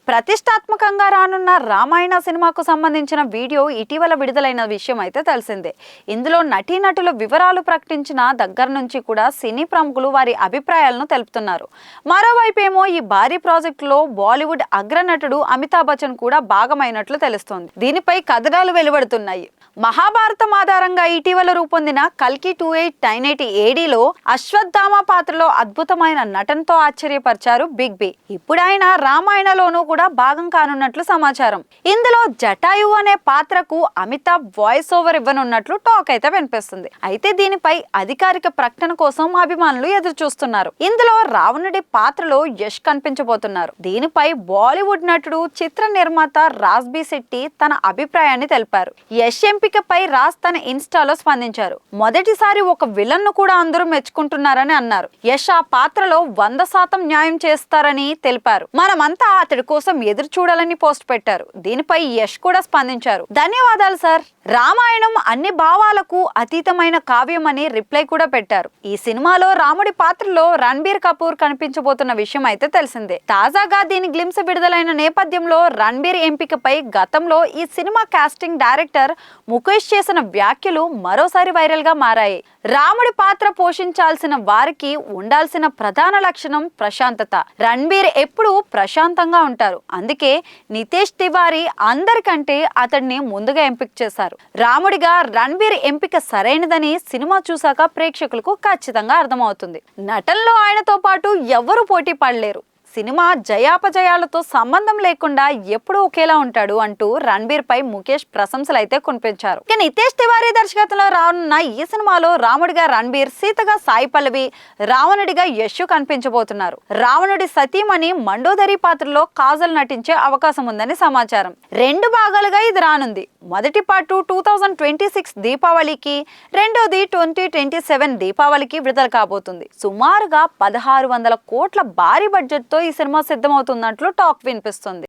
ప్రతిష్టాత్మకంగా రానున్న రామాయణ సినిమాకు సంబంధించిన వీడియో ఇటీవల విడుదలైన విషయం అయితే తెలిసిందే. ఇందులో నటీనటుల వివరాలు ప్రకటించిన దగ్గర నుంచి కూడా సినీ ప్రముఖులు వారి అభిప్రాయాలను తెలుపుతున్నారు. మరోవైపేమో ఈ భారీ ప్రాజెక్టులో బాలీవుడ్ అగ్రనటుడు అమితాబ్ బచ్చన్ కూడా భాగమైనట్లు తెలుస్తోంది. దీనిపై కథనాలు వెలువడుతున్నాయి. మహాభారతం ఆధారంగా ఇటీవల రూపొందిన కల్కి 2898 ఏడీలో అశ్వత్థామ పాత్రలో అద్భుతమైన నటనతో ఆశ్చర్యపరిచారు బిగ్ బి. ఇప్పుడు ఆయన రామాయణలోనూ కూడా భాగం కానున్నట్లు సమాచారం. ఇందులో జటాయు అనే పాత్రకు అమితాబ్ వాయిస్ ఓవర్ ఇవ్వనున్నట్లు టాక్ అయితే వినిపిస్తుంది. అయితే దీనిపై అధికారిక ప్రకటన కోసం అభిమానులు ఎదురు చూస్తున్నారు. ఇందులో రావణుడి పాత్రలో యష్ కనిపించబోతున్నారు. దీనిపై బాలీవుడ్ నటుడు చిత్ర నిర్మాత రాజ్బీ శెట్టి తన అభిప్రాయాన్ని తెలిపారు. యష్ ఎంపికపై రాజ్ తన ఇన్స్టాలో స్పందించారు. మొదటిసారి ఒక విలన్ ను కూడా అందరూ మెచ్చుకుంటున్నారని అన్నారు. యష్ ఆ పాత్రలో 100% న్యాయం చేస్తారని తెలిపారు. మనమంతా అతడి కోసం ఎదురు చూడాలని పోస్ట్ పెట్టారు. దీనిపై యష్ కూడా స్పందించారు. ధన్యవాదాలు సార్, రామాయణం అన్ని భావాలకు అతీతమైన కావ్యం అని రిప్లై కూడా పెట్టారు. ఈ సినిమాలో రాముడి పాత్రలో రణబీర్ కపూర్ కనిపించబోతున్న విషయం అయితే తెలిసిందే. తాజాగా దీని గ్లిమ్స్ విడుదలైన నేపథ్యంలో రణబీర్ ఎంపికపై గతంలో ఈ సినిమా కాస్టింగ్ డైరెక్టర్ ముఖేష్ చేసిన వ్యాఖ్యలు మరోసారి వైరల్ గా మారాయి. రాముడి పాత్ర పోషించాల్సిన వారికి ఉండాల్సిన ప్రధాన లక్షణం ప్రశాంతత. రణబీర్ ఎప్పుడూ ప్రశాంతంగా ఉంటారు. అందుకే నితేష్ తివారీ అందరికంటే అతడిని ముందుగా ఎంపిక చేశారు. రాముడిగా రణబీర్ ఎంపిక సరైనదని సినిమా చూశాక ప్రేక్షకులకు ఖచ్చితంగా అర్థమవుతుంది. నటనలో ఆయనతో పాటు ఎవరు పోటీ పడలేరు. సినిమా జయాపజయాలతో సంబంధం లేకుండా ఎప్పుడూ ఒకేలా ఉంటాడు అంటూ రణబీర్ పై ముఖేష్ ప్రశంసలు అయితే కురిపించారు. ఇక నితేష్ తివారీ దర్శకత్వంలో రానున్న ఈ సినిమాలో రాముడిగా రణబీర్, సీతగా సాయి పల్లవి, రావణుడిగా యష్ కనిపించబోతున్నారు. రావణుడి సతీమణి మండోదరి పాత్రలో కాజల్ నటించే అవకాశం ఉందని సమాచారం. 2 భాగాలుగా ఇది రానుంది. మొదటి పార్ట్ 2026 దీపావళికి, రెండోది 2027 దీపావళికి విడుదల కాబోతుంది. సుమారుగా 1600 కోట్ల భారీ బడ్జెట్ తో ఈ సినిమా సిద్ధమవుతున్నట్లు టాక్ వినిపిస్తుంది.